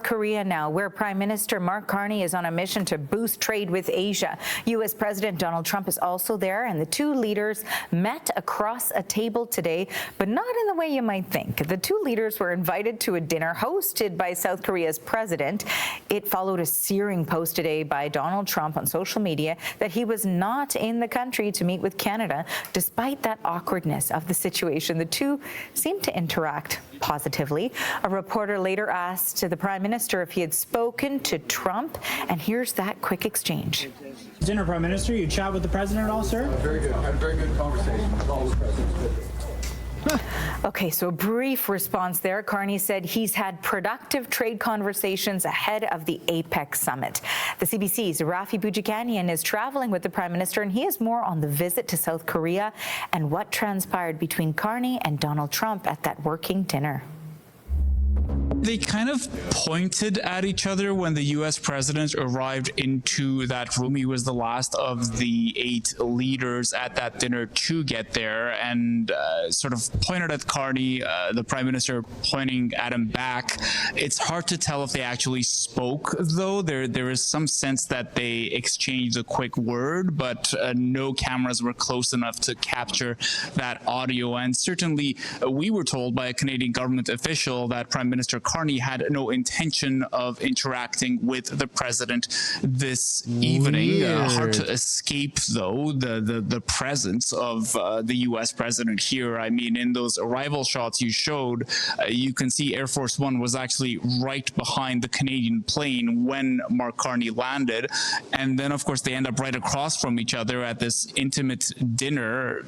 Korea now, where Prime Minister Mark Carney is on a mission to boost trade with Asia. U.S. President Donald Trump is also there, and the two leaders met across a table today, but not in the way you might think. The two leaders were invited to a dinner hosted by South Korea's president. It followed a searing post today by Donald Trump on social media that he was not in the country to meet with Canada. Despite that awkwardness of the situation, the two seemed to interact positively. A reporter later asked the Prime Minister if he had spoken to Trump, and here's that quick exchange. Dinner, Prime Minister, you chat with the President at all, sir? Very good. I had a very good conversation with all the presidents. Okay, so a brief response there. Carney said he's had productive trade conversations ahead of the APEC summit. The CBC's Rafi Boudjikanian is traveling with the Prime Minister, and he has more on the visit to South Korea and what transpired between Carney and Donald Trump at that working dinner. They kind of pointed at each other when the U.S. president arrived into that room. He was the last of the 8 leaders at that dinner to get there, and sort of pointed at Carney, the prime minister pointing at him back. It's hard to tell if they actually spoke, though. There is some sense that they exchanged a quick word, but no cameras were close enough to capture that audio. And certainly we were told by a Canadian government official that Prime Minister Carney had no intention of interacting with the president this evening. Hard to escape, though, the presence of the U.S. president here. I mean, in those arrival shots you showed, you can see Air Force One was actually right behind the Canadian plane when Mark Carney landed. And then, of course, they end up right across from each other at this intimate dinner.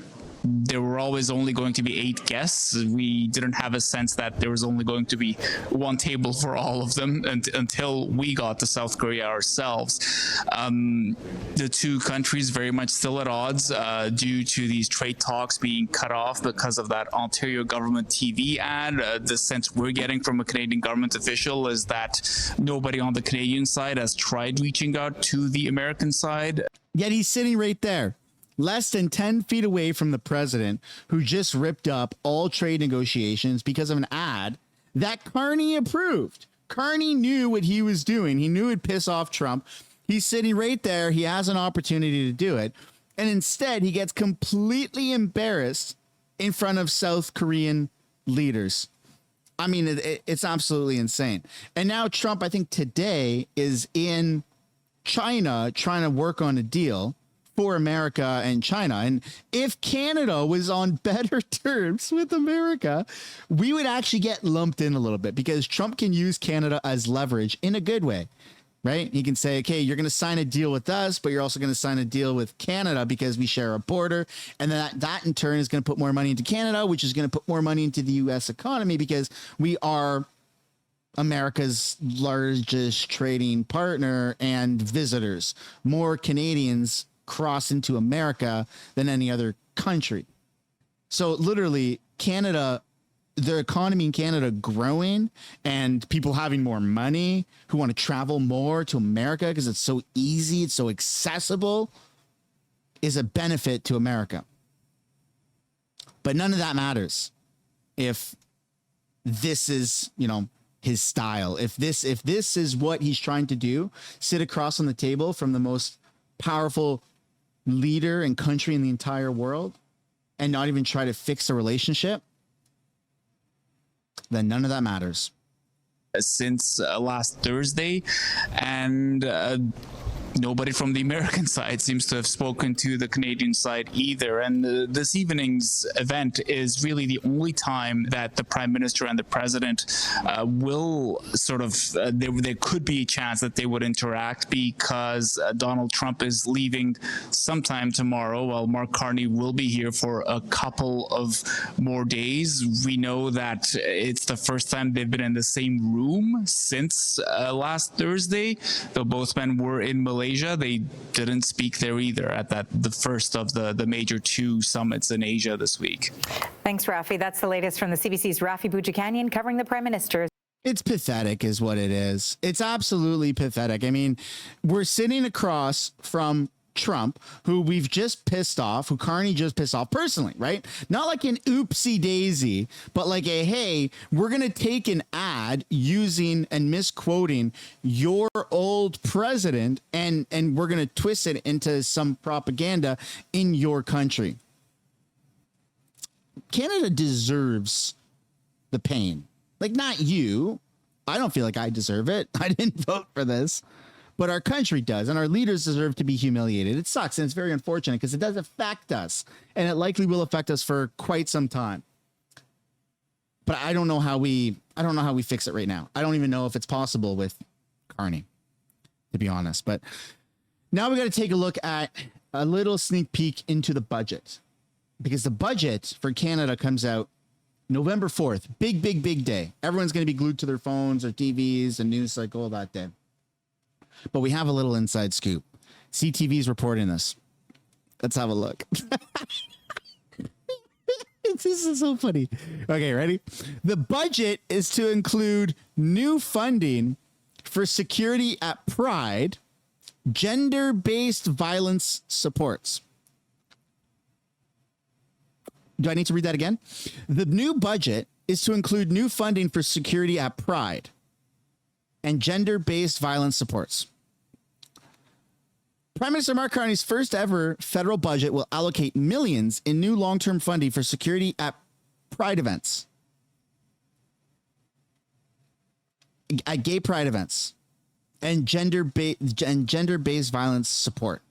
There were always only going to be 8 guests. We didn't have a sense that there was only going to be one table for all of them until we got to South Korea ourselves. The two countries very much still at odds due to these trade talks being cut off because of that Ontario government TV ad. The sense we're getting from a Canadian government official is that nobody on the Canadian side has tried reaching out to the American side. Yet he's sitting right there, less than 10 feet away from the president, who just ripped up all trade negotiations because of an ad that Carney approved. Carney knew what he was doing. He knew it'd piss off Trump. He's sitting right there. He has an opportunity to do it. And instead, he gets completely embarrassed in front of South Korean leaders. I mean, it's absolutely insane. And now Trump, I think today, is in China trying to work on a deal for America and China. And if Canada was on better terms with America, we would actually get lumped in a little bit, because Trump can use Canada as leverage in a good way, right? He can say, okay, you're going to sign a deal with us, but you're also going to sign a deal with Canada because we share a border. And then that in turn is going to put more money into Canada, which is going to put more money into the U.S. economy, because we are America's largest trading partner and visitors. More Canadians cross into America than any other country. So literally Canada, the economy in Canada growing, and people having more money who want to travel more to America because it's so easy, it's so accessible, is a benefit to America. But none of that matters if this is, his style. If this is what he's trying to do, sit across on the table from the most powerful leader and country in the entire world and not even try to fix a relationship, then none of that matters. Since last Thursday, and nobody from the American side seems to have spoken to the Canadian side either. And this evening's event is really the only time that the Prime Minister and the President will sort of, there could be a chance that they would interact, because Donald Trump is leaving sometime tomorrow, while Mark Carney will be here for a couple of more days. We know that it's the first time they've been in the same room since last Thursday, though both men were in Malaysia. They didn't speak there either at the first of the major 2 summits in Asia this week. Thanks, Rafi. That's the latest from the CBC's Rafi Boudjikanian covering the Prime Minister. It's pathetic is what it is. It's absolutely pathetic. I mean, we're sitting across from Trump, who we've just pissed off, who Carney just pissed off personally, right? Not like an oopsie daisy, but like a, hey, we're going to take an ad using and misquoting your old president and we're going to twist it into some propaganda in your country. Canada deserves the pain. Like, not you. I don't feel like I deserve it. I didn't vote for this. But our country does, and our leaders deserve to be humiliated. It sucks, and it's very unfortunate because it does affect us, and it likely will affect us for quite some time. But I don't know how we fix it right now. I don't even know if it's possible with Carney, to be honest. But now we got to take a look at a little sneak peek into the budget, because the budget for Canada comes out November 4th. Big day. Everyone's going to be glued to their phones or TVs and news cycle that day. But we have a little inside scoop. CTV's reporting this. Let's have a look. This is so funny. Okay, ready? The budget is to include new funding for security at Pride, gender-based violence supports. Do I need to read that again? The new budget is to include new funding for security at Pride and gender-based violence supports. Prime Minister Mark Carney's first ever federal budget will allocate millions in new long-term funding for security at Pride events, at gay Pride events, and gender-based violence support.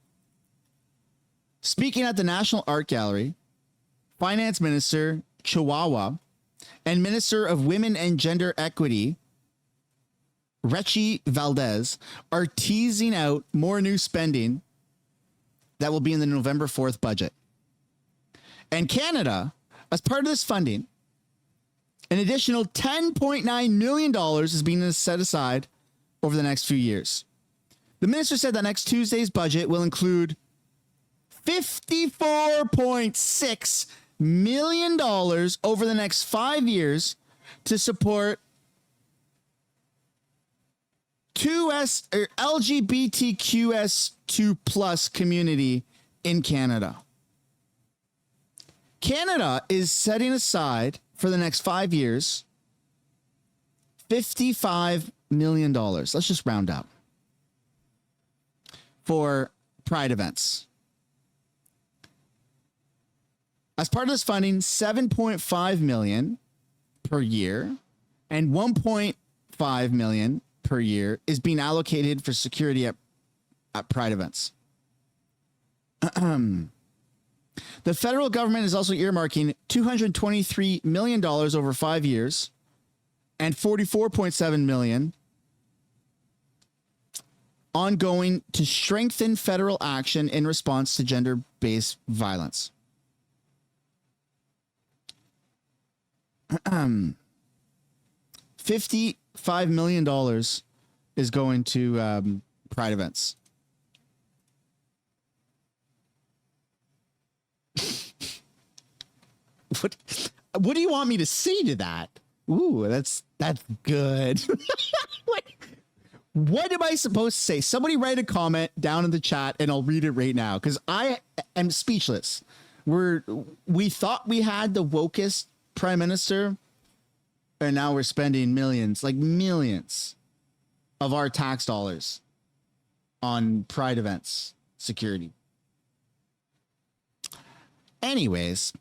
Speaking at the National Art Gallery, Finance Minister Chihuahua and Minister of Women and Gender Equity Rechi Valdez are teasing out more new spending that will be in the November 4th budget. And Canada, as part of this funding, an additional $10.9 million is being set aside over the next few years. The minister said that next Tuesday's budget will include $54.6 million over the next 5 years to support LGBTQS2 plus community in Canada. Canada is setting aside for the next 5 years $55 million. Let's just round up for Pride events. As part of this funding, $7.5 million per year and $1.5 million per year is being allocated for security at Pride events. The federal government is also earmarking $223 million over 5 years and $44.7 million ongoing to strengthen federal action in response to gender-based violence. $55 million is going to Pride events. What do you want me to say to that? Ooh, that's good. What am I supposed to say? Somebody write a comment down in the chat and I'll read it right now because I am speechless. We thought we had the wokest prime minister, and now we're spending millions of our tax dollars on Pride events security. Anyways,